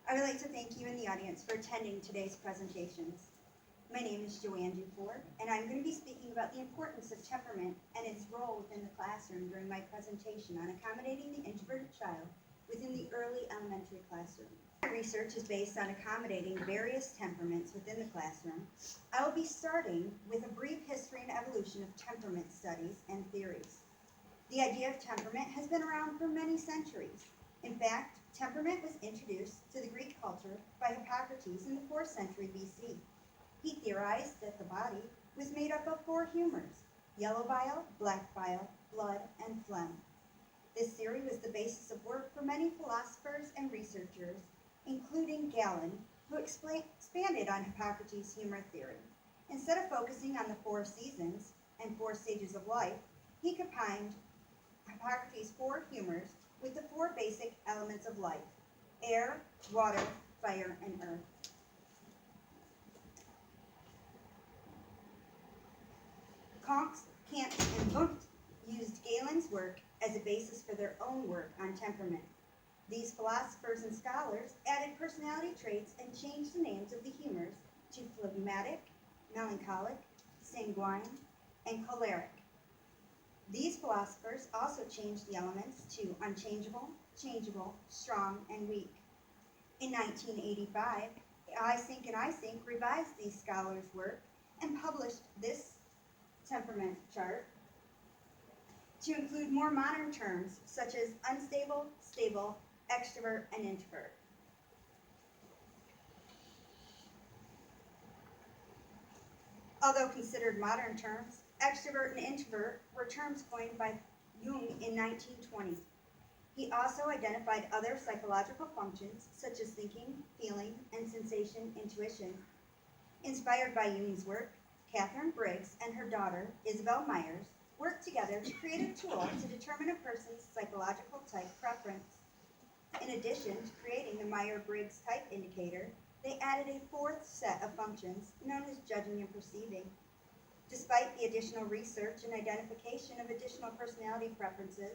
I would like to thank you in the audience for attending today's presentations. My name is Joanne Dufour, and I'm going to be speaking about the importance of temperament and its role within the classroom during my presentation on accommodating the introverted child within the early elementary classroom. My research is based on accommodating various temperaments within the classroom. I will be starting with a brief history and evolution of temperament studies and theories. The idea of temperament has been around for many centuries. In fact, temperament was introduced to the Greek culture by Hippocrates in the 4th century BC. He theorized that the body was made up of 4 humors: yellow bile, black bile, blood, and phlegm. This theory was the basis of work for many philosophers and researchers, including Galen, who expanded on Hippocrates' humor theory. Instead of focusing on the 4 seasons and 4 stages of life, he combined Hippocrates' 4 humors with the 4 basic elements of life: air, water, fire, and earth. Kant, and Wundt used Galen's work as a basis for their own work on temperament. These philosophers and scholars added personality traits and changed the names of the humors to phlegmatic, melancholic, sanguine, and choleric. These philosophers also changed the elements to unchangeable, changeable, strong, and weak. In 1985, Eysenck and Eysenck revised these scholars' work and published this temperament chart to include more modern terms such as unstable, stable, extrovert, and introvert. Although considered modern terms, extrovert and introvert were terms coined by Jung in 1920. He also identified other psychological functions such as thinking, feeling, and sensation intuition. Inspired by Jung's work, Catherine Briggs and her daughter, Isabel Myers, worked together to create a tool to determine a person's psychological type preference. In addition to creating the Myers-Briggs type indicator, they added a 4th set of functions known as judging and perceiving. Despite the additional research and identification of additional personality preferences,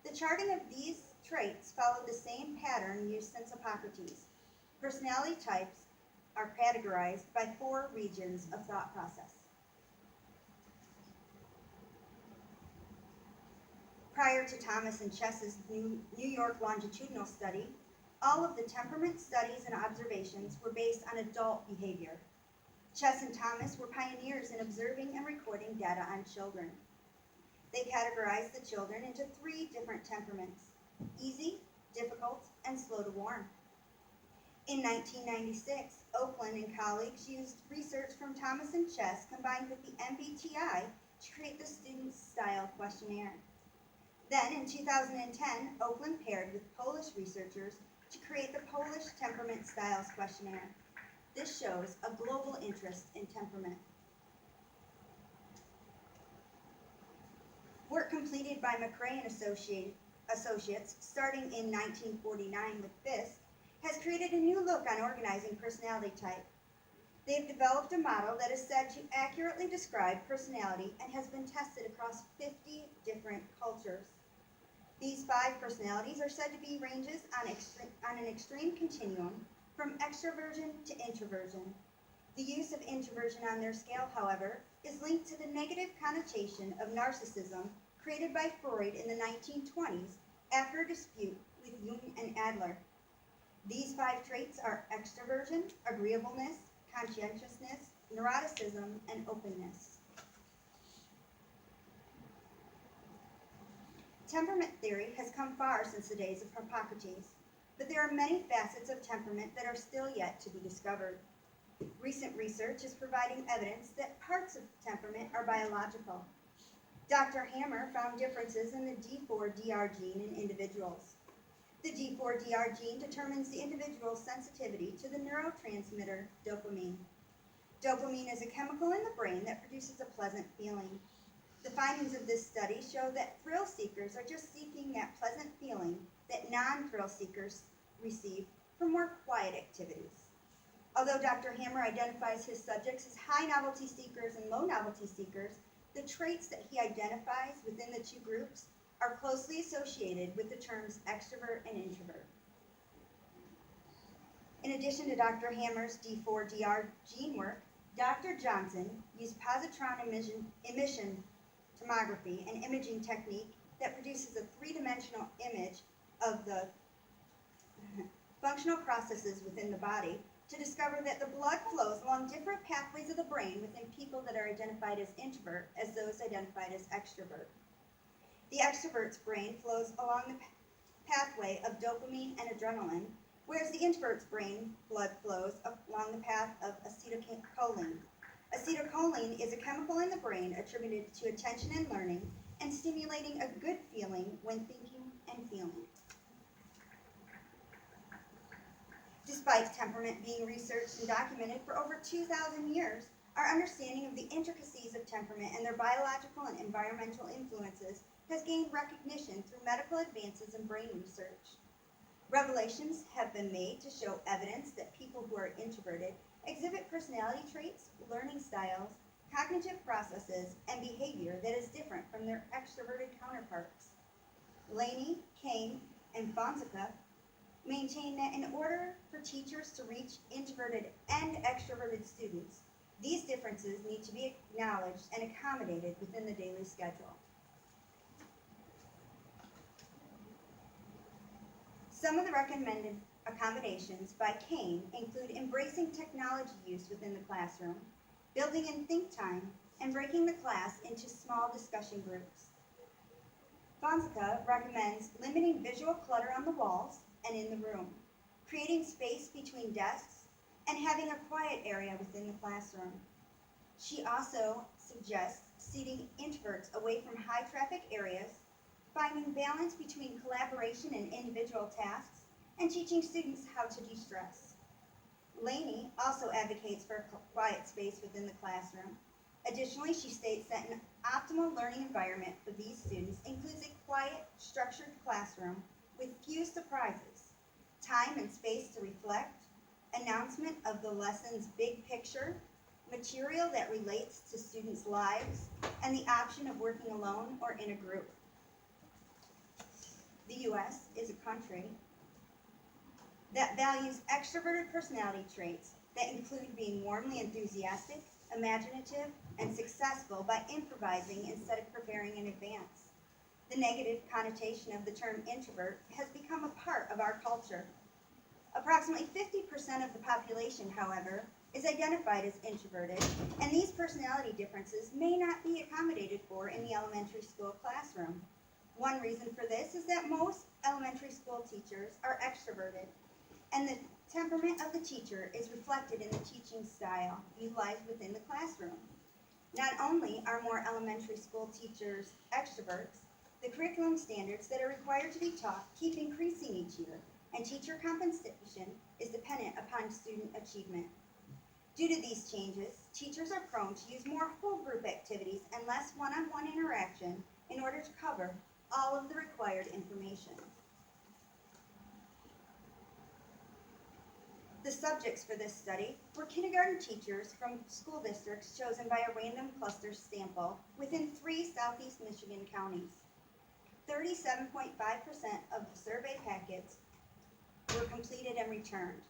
the charting of these traits followed the same pattern used since Hippocrates. Personality types are categorized by 4 regions of thought process. Prior to Thomas and Chess's New York longitudinal study, all of the temperament studies and observations were based on adult behavior. Chess and Thomas were pioneers in observing and recording data on children. They categorized the children into 3 different temperaments: easy, difficult, and slow to warm. In 1996, Oakland and colleagues used research from Thomas and Chess combined with the MBTI to create the Student Style Questionnaire. Then, in 2010, Oakland paired with Polish researchers to create the Polish Temperament Styles Questionnaire. This shows a global interest in temperament. Work completed by McNair and Associates, starting in 1949 with Fisk, has created a new look on organizing personality type. They've developed a model that is said to accurately describe personality and has been tested across 50 different cultures. These 5 personalities are said to be ranges on an extreme continuum from extroversion to introversion. The use of introversion on their scale, however, is linked to the negative connotation of narcissism created by Freud in the 1920s after a dispute with Jung and Adler. These 5 traits are extroversion, agreeableness, conscientiousness, neuroticism, and openness. Temperament theory has come far since the days of Hippocrates, but there are many facets of temperament that are still yet to be discovered. Recent research is providing evidence that parts of temperament are biological. Dr. Hammer found differences in the D4-DR gene in individuals. The D4-DR gene determines the individual's sensitivity to the neurotransmitter dopamine. Dopamine is a chemical in the brain that produces a pleasant feeling. The findings of this study show that thrill seekers are just seeking that pleasant feeling that non-thrill seekers receive from more quiet activities. Although Dr. Hammer identifies his subjects as high novelty seekers and low novelty seekers, the traits that he identifies within the 2 groups are closely associated with the terms extrovert and introvert. In addition to Dr. Hammer's D4DR gene work, Dr. Johnson used positron emission tomography, an imaging technique that produces a three-dimensional image of the functional processes within the body, to discover that the blood flows along different pathways of the brain within people that are identified as introvert as those identified as extrovert. The extrovert's brain flows along the pathway of dopamine and adrenaline, whereas the introvert's brain blood flows along the path of acetylcholine. Acetylcholine is a chemical in the brain attributed to attention and learning and stimulating a good feeling when thinking and feeling. Despite temperament being researched and documented for over 2,000 years, our understanding of the intricacies of temperament and their biological and environmental influences has gained recognition through medical advances in brain research. Revelations have been made to show evidence that people who are introverted exhibit personality traits, learning styles, cognitive processes, and behavior that is different from their extroverted counterparts. Laney, Kane, and Fonseca maintain that in order for teachers to reach introverted and extroverted students, these differences need to be acknowledged and accommodated within the daily schedule. Some of the recommended accommodations by Kane include embracing technology use within the classroom, building in think time, and breaking the class into small discussion groups. Fonseca recommends limiting visual clutter on the walls and in the room, creating space between desks, and having a quiet area within the classroom. She also suggests seating introverts away from high traffic areas, finding balance between collaboration and individual tasks, and teaching students how to de-stress. Laney also advocates for a quiet space within the classroom. Additionally, she states that an optimal learning environment for these students includes a quiet, structured classroom with few surprises, time and space to reflect, announcement of the lesson's big picture, material that relates to students' lives, and the option of working alone or in a group. The U.S. is a country that values extroverted personality traits that include being warmly enthusiastic, imaginative, and successful by improvising instead of preparing in advance. The negative connotation of the term introvert has become a part of our culture. Approximately 50% of the population, however, is identified as introverted, and these personality differences may not be accommodated for in the elementary school classroom. One reason for this is that most elementary school teachers are extroverted, and the temperament of the teacher is reflected in the teaching style utilized within the classroom. Not only are more elementary school teachers extroverts, the curriculum standards that are required to be taught keep increasing each year, and teacher compensation is dependent upon student achievement. Due to these changes, teachers are prone to use more whole group activities and less one-on-one interaction in order to cover all of the required information. The subjects for this study were kindergarten teachers from school districts chosen by a random cluster sample within 3 southeast Michigan counties. 37.5% of the survey packets were completed and returned.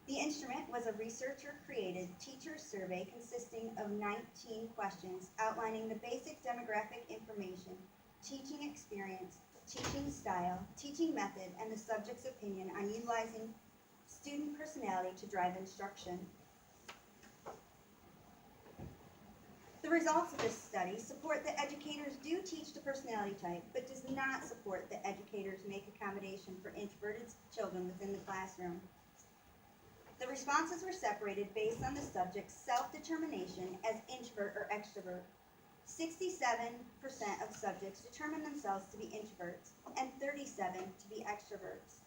The instrument was a researcher-created teacher survey consisting of 19 questions outlining the basic demographic information, teaching experience, teaching style, teaching method, and the subject's opinion on utilizing student personality to drive instruction. The results of this study support that educators do teach the personality type, but does not support that educators make accommodation for introverted children within the classroom. The responses were separated based on the subject's self-determination as introvert or extrovert. 67% of subjects determined themselves to be introverts and 37% to be extroverts.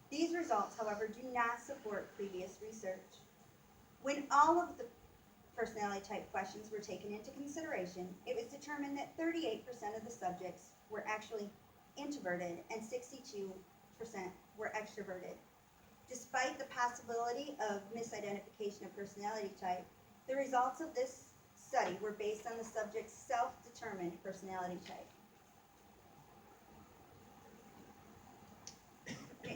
These results, however, do not support previous research. When all of the personality type questions were taken into consideration, it was determined that 38% of the subjects were actually introverted and 62% were extroverted. Despite the possibility of misidentification of personality type, the results of this study were based on the subject's self-determined personality type.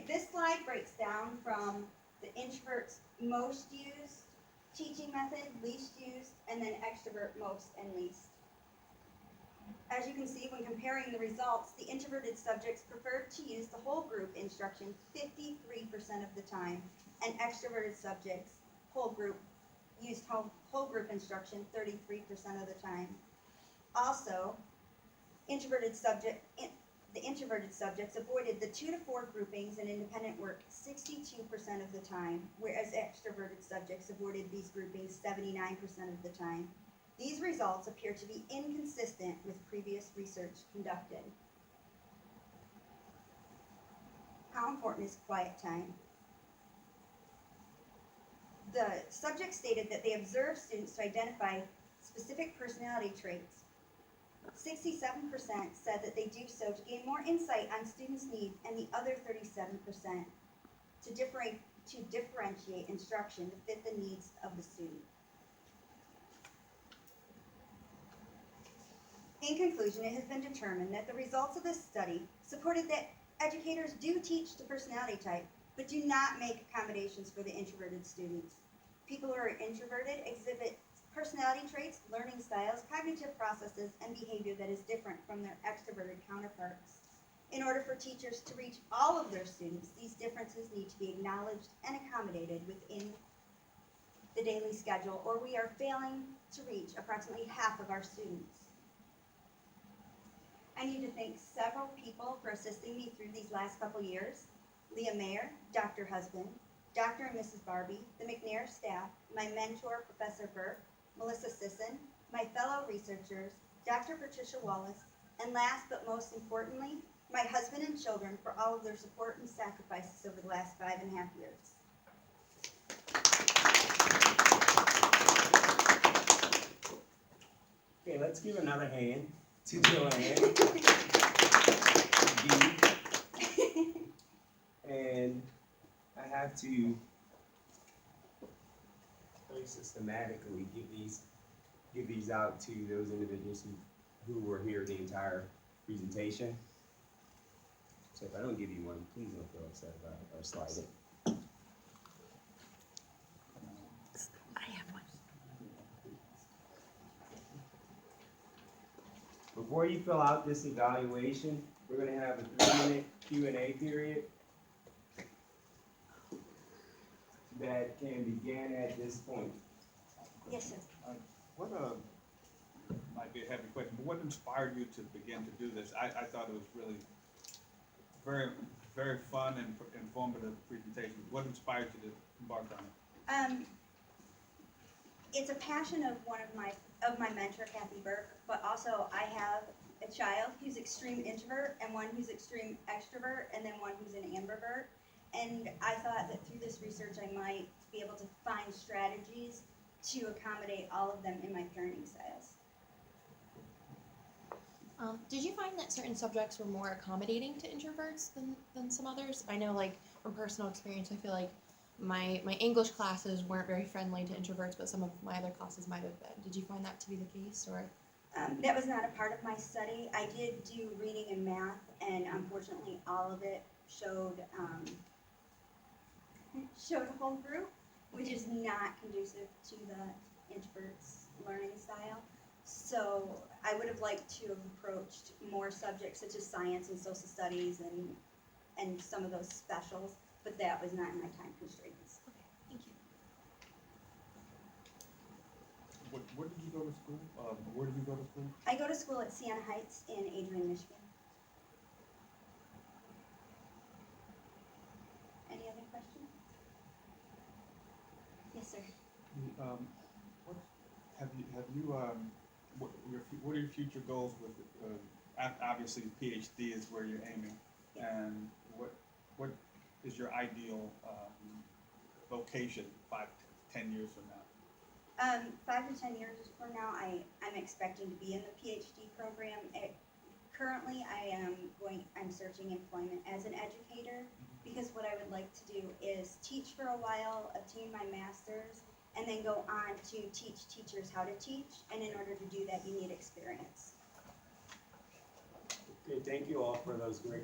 This slide breaks down from the introvert's most used teaching method, least used, and then extrovert most and least. As you can see, when comparing the results, the introverted subjects preferred to use the whole group instruction 53% of the time, and extroverted subjects, used whole group instruction 33% of the time. Also, the introverted subjects avoided the 2 to 4 groupings and independent work 62% of the time, whereas extroverted subjects avoided these groupings 79% of the time. These results appear to be inconsistent with previous research conducted. How important is quiet time? The subjects stated that they observed students to identify specific personality traits. 67% said that they do so to gain more insight on students' needs, and the other 37% to differentiate instruction to fit the needs of the student. In conclusion, it has been determined that the results of this study supported that educators do teach to personality type, but do not make accommodations for the introverted students. People who are introverted exhibit personality traits, learning styles, cognitive processes, and behavior that is different from their extroverted counterparts. In order for teachers to reach all of their students, these differences need to be acknowledged and accommodated within the daily schedule, or we are failing to reach approximately half of our students. I need to thank several people for assisting me through these last couple years. Leah Mayer, Dr. Husband, Dr. and Mrs. Barbie, the McNair staff, my mentor, Professor Burke, Melissa Sisson, my fellow researchers, Dr. Patricia Wallace, and last but most importantly, my husband and children for all of their support and sacrifices over the last 5.5 years. Okay, let's give another hand to Joanne. And I have to very systematically give these out to those individuals who were here the entire presentation. So if I don't give you one, please don't feel upset about it or slide it. I have one. Before you fill out this evaluation, we're going to have a 3-minute Q&A period that can begin at this point. Yes, sir. What might be a heavy question, but what inspired you to begin to do this? I thought it was really very, very fun and informative presentation. What inspired you to embark on it? It's a passion of my mentor, Kathy Burke, but also I have a child who's extreme introvert and one who's extreme extrovert and then one who's an ambivert. And I thought that through this research I might be able to find strategies to accommodate all of them in my parenting styles. Did you find that certain subjects were more accommodating to introverts than some others? I know, like, from personal experience, I feel like my English classes weren't very friendly to introverts, but some of my other classes might have been. Did you find that to be the case, or? That was not a part of my study. I did do reading and math, and unfortunately all of it showed a whole group, which is not conducive to the introvert's learning style. So I would have liked to have approached more subjects such as science and social studies and some of those specials, but that was not in my time constraints. Okay, thank you. Where did you go to school? Where did you go to school? I go to school at Siena Heights in Adrian, Michigan. Any other questions? Yes, sir. What are your future goals with? Obviously, PhD is where you're aiming, and what is your ideal vocation 5 to 10 years from now? 5 to 10 years from now, I'm expecting to be in the PhD program. Currently, I'm searching employment as an educator, because what I would like to do is teach for a while, obtain my master's, and then go on to teach teachers how to teach. And in order to do that, you need experience. Okay, thank you all for those great